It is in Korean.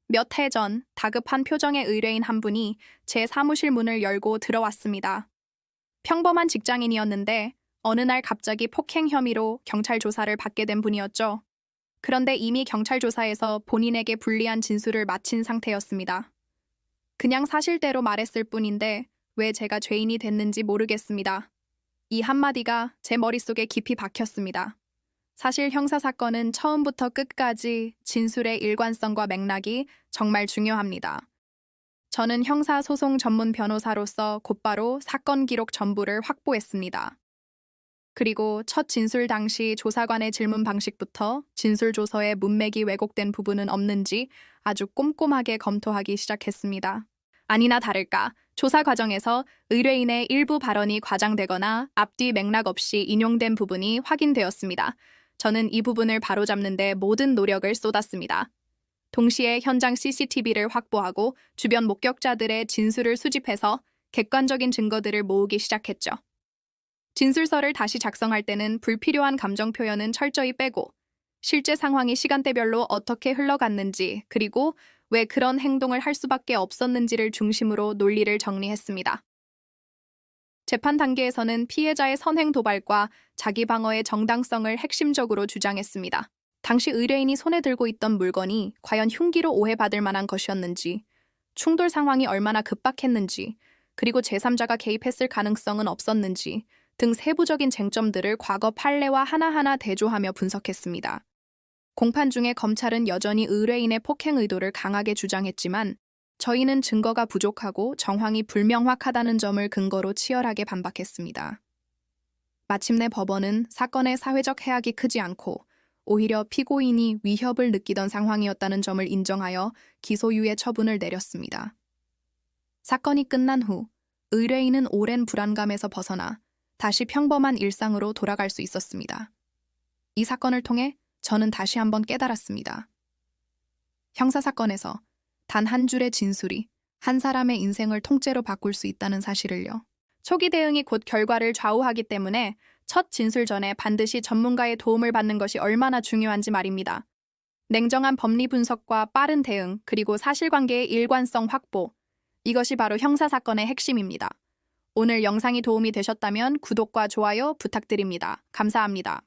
몇 해 전 다급한 표정의 의뢰인 한 분이 제 사무실 문을 열고 들어왔습니다. 평범한 직장인이었는데 어느 날 갑자기 폭행 혐의로 경찰 조사를 받게 된 분이었죠. 그런데 이미 경찰 조사에서 본인에게 불리한 진술을 마친 상태였습니다. 그냥 사실대로 말했을 뿐인데 왜 제가 죄인이 됐는지 모르겠습니다. 이 한마디가 제 머릿속에 깊이 박혔습니다. 사실 형사사건은 처음부터 끝까지 진술의 일관성과 맥락이 정말 중요합니다. 저는 형사소송 전문 변호사로서 곧바로 사건 기록 전부를 확보했습니다. 그리고 첫 진술 당시 조사관의 질문 방식부터 진술 조서의 문맥이 왜곡된 부분은 없는지 아주 꼼꼼하게 검토하기 시작했습니다. 아니나 다를까 조사 과정에서 의뢰인의 일부 발언이 과장되거나 앞뒤 맥락 없이 인용된 부분이 확인되었습니다. 저는 이 부분을 바로잡는 데 모든 노력을 쏟았습니다. 동시에 현장 CCTV를 확보하고 주변 목격자들의 진술을 수집해서 객관적인 증거들을 모으기 시작했죠. 진술서를 다시 작성할 때는 불필요한 감정 표현은 철저히 빼고 실제 상황이 시간대별로 어떻게 흘러갔는지 그리고 왜 그런 행동을 할 수밖에 없었는지를 중심으로 논리를 정리했습니다. 재판 단계에서는 피해자의 선행 도발과 자기 방어의 정당성을 핵심적으로 주장했습니다. 당시 의뢰인이 손에 들고 있던 물건이 과연 흉기로 오해받을 만한 것이었는지, 충돌 상황이 얼마나 급박했는지, 그리고 제3자가 개입했을 가능성은 없었는지 등 세부적인 쟁점들을 과거 판례와 하나하나 대조하며 분석했습니다. 공판 중에 검찰은 여전히 의뢰인의 폭행 의도를 강하게 주장했지만 저희는 증거가 부족하고 정황이 불명확하다는 점을 근거로 치열하게 반박했습니다. 마침내 법원은 사건의 사회적 해악이 크지 않고 오히려 피고인이 위협을 느끼던 상황이었다는 점을 인정하여 기소유예 처분을 내렸습니다. 사건이 끝난 후 의뢰인은 오랜 불안감에서 벗어나 다시 평범한 일상으로 돌아갈 수 있었습니다. 이 사건을 통해 저는 다시 한번 깨달았습니다. 형사사건에서 단 한 줄의 진술이 한 사람의 인생을 통째로 바꿀 수 있다는 사실을요. 초기 대응이 곧 결과를 좌우하기 때문에 첫 진술 전에 반드시 전문가의 도움을 받는 것이 얼마나 중요한지 말입니다. 냉정한 법리 분석과 빠른 대응, 그리고 사실관계의 일관성 확보, 이것이 바로 형사사건의 핵심입니다. 오늘 영상이 도움이 되셨다면 구독과 좋아요 부탁드립니다. 감사합니다.